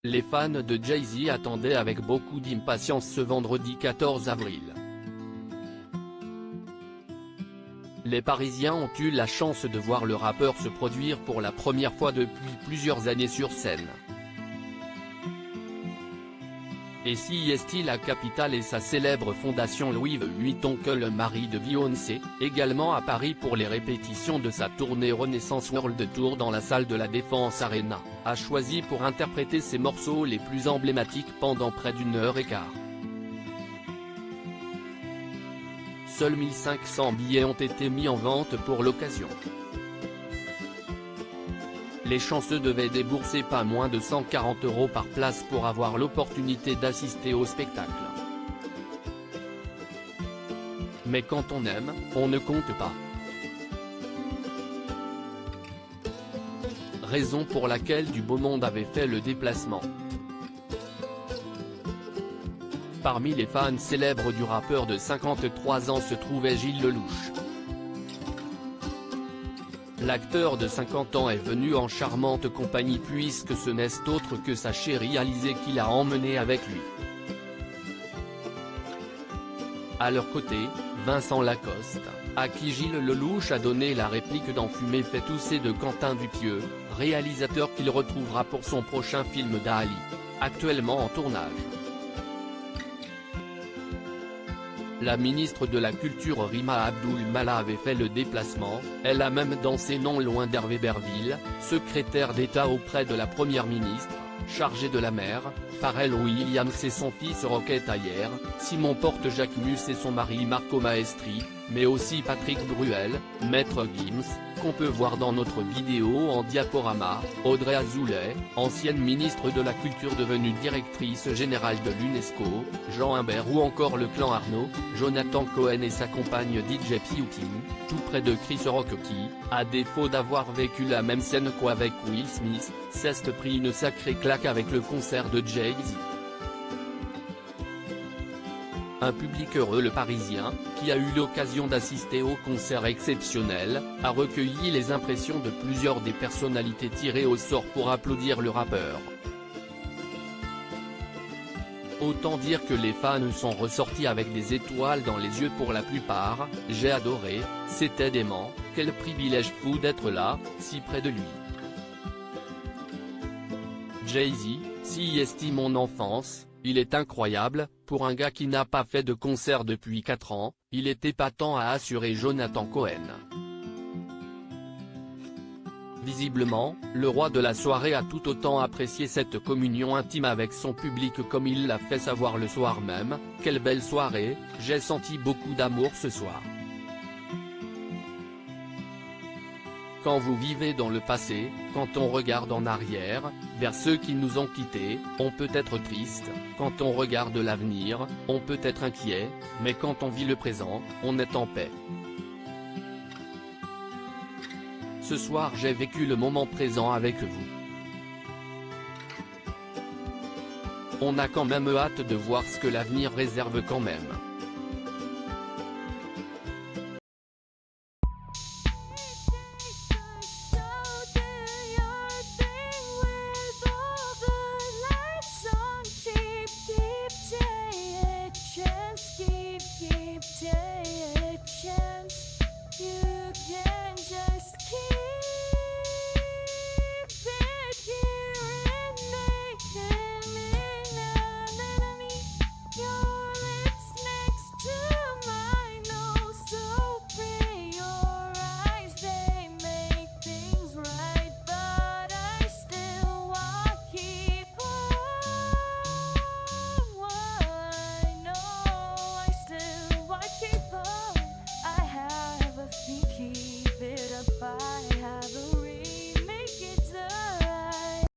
Les fans de Jay-Z attendaient avec beaucoup d'impatience ce vendredi 14 avril. Les Parisiens ont eu la chance de voir le rappeur se produire pour la première fois depuis plusieurs années sur scène. Et si est la capitale et sa célèbre fondation Louis Vuitton que le mari de Beyoncé, également à Paris pour les répétitions de sa tournée Renaissance World Tour dans la salle de la Défense Arena, a choisi pour interpréter ses morceaux les plus emblématiques pendant près d'une heure et quart. Seuls 1500 billets ont été mis en vente pour l'occasion. Les chanceux devaient débourser pas moins de 140 € par place pour avoir l'opportunité d'assister au spectacle. Mais quand on aime, on ne compte pas. Raison pour laquelle du beau monde avait fait le déplacement. Parmi les fans célèbres du rappeur de 53 ans se trouvait Gilles Lelouch. L'acteur de 50 ans est venu en charmante compagnie puisque ce n'est autre que sa chérie Alizée qui l'a emmené avec lui. À leur côté, Vincent Lacoste, à qui Gilles Lelouch a donné la réplique dans Fumée fait tousser de Quentin Dupieux, réalisateur qu'il retrouvera pour son prochain film Dali, actuellement en tournage. La ministre de la Culture Rima Abdul-Malak avait fait le déplacement, elle a même dansé non loin d'Hervé Berville, secrétaire d'État auprès de la Première ministre, chargé de la mer, Pharrell Williams et son fils Rocket Ayer, Simon Porte-Jacquemus et son mari Marco Maestri, mais aussi Patrick Bruel, Maître Gims, qu'on peut voir dans notre vidéo en diaporama, Audrey Azoulay, ancienne ministre de la Culture devenue directrice générale de l'UNESCO, Jean Imbert ou encore le clan Arnaud, Jonathan Cohen et sa compagne DJ Pioutin, tout près de Chris Rock qui, à défaut d'avoir vécu la même scène qu'avec Will Smith, s'est pris une sacrée claque avec le concert de Jay-Z. Un public heureux, le Parisien, qui a eu l'occasion d'assister au concert exceptionnel, a recueilli les impressions de plusieurs des personnalités tirées au sort pour applaudir le rappeur. Autant dire que les fans sont ressortis avec des étoiles dans les yeux pour la plupart. J'ai adoré, c'était dément, quel privilège fou d'être là, si près de lui. Jay-Z, si est mon enfance, il est incroyable, pour un gars qui n'a pas fait de concert depuis 4 ans, il est épatant, a assuré Jonathan Cohen. Visiblement, le roi de la soirée a tout autant apprécié cette communion intime avec son public comme il l'a fait savoir le soir même. Quelle belle soirée, j'ai senti beaucoup d'amour ce soir. Quand vous vivez dans le passé, quand on regarde en arrière, vers ceux qui nous ont quittés, on peut être triste, quand on regarde l'avenir, on peut être inquiet, mais quand on vit le présent, on est en paix. Ce soir j'ai vécu le moment présent avec vous. On a quand même hâte de voir ce que l'avenir réserve quand même.